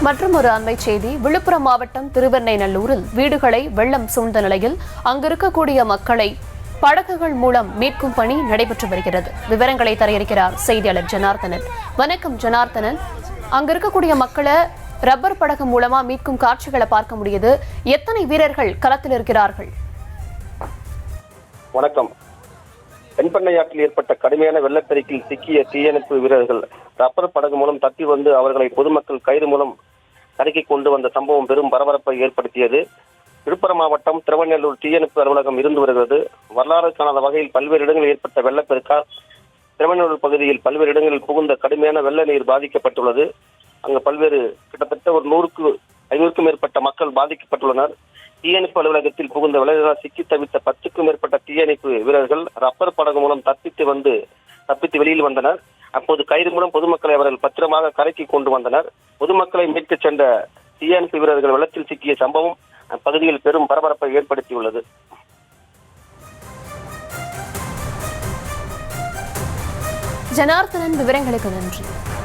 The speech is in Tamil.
மற்றும் ஒரு அண்மை செய்தி. விழுப்புரம் மாவட்டம் திருவெண்ணைநல்லூரில் வீடுகளை வெள்ளம் சூழ்ந்த நிலையில் அங்கிருக்கக்கூடிய மக்களை படகுகள் மூலம் மீட்கும் பணி நடைபெற்று வருகிறது. விவரங்களை தர இருக்கிறார் செய்தியாளர் ஜனார்த்தனன். வணக்கம் ஜனார்த்தனன், அங்க இருக்கக்கூடிய மக்களை ரப்பர் படகு மூலமா மீட்கும் காட்சிகளை பார்க்க முடியுது. எத்தனை வீரர்கள் களத்தில் இருக்கிறார்கள்? வணக்கம். தென்பண்ணையாற்றில் ஏற்பட்ட கடுமையான வெள்ளப்பெருக்கில் சிக்கிய தீயணைப்பு வீரர்கள் ரப்பர் படகு மூலம் தப்பி வந்து அவர்களை பொதுமக்கள் கயிறு மூலம் கரைக்கு கொண்டு வந்த சம்பவம் பெரும் பரபரப்பை ஏற்படுத்தியது. விழுப்புரம் மாவட்டம் திருவெண்ணல்லூர் தீயணைப்பு அலுவலகம் இருந்து வருகிறது. வரலாறு காணாத வகையில் பல்வேறு இடங்களில் ஏற்பட்ட வெள்ளப்பெருக்கால் திருவெண்ணல்லூர் பகுதியில் பல்வேறு இடங்களில் புகுந்த கடுமையான வெள்ள நீர் பாதிக்கப்பட்டுள்ளது. அங்கு பல்வேறு கிட்டத்தட்ட ஒரு 100-500க்கும் மேற்பட்ட மக்கள் பாதிக்கப்பட்டுள்ளனர். தீயணைப்பு அலுவலகத்தில் புகுந்த வெள்ளத்தால் சிக்கி தவித்த 10க்கும் மேற்பட்ட தீயணைப்பு வீரர்கள் ரப்பர் படகு மூலம் தப்பித்து வெளியில் வந்தனர். அப்போது கயிறு மூலம் பொதுமக்களை அவர்கள் பத்திரமாக கரைக்கு கொண்டு வந்தனர். பொதுமக்களை மீட்கச் சென்ற தீயணைப்பு வீரர்கள் வெள்ளத்தில் சிக்கிய சம்பவம் அப்பகுதியில் பெரும் பரபரப்பை ஏற்படுத்தியுள்ளது. ஜனார்த்தனன், விவரங்களுக்கு நன்றி.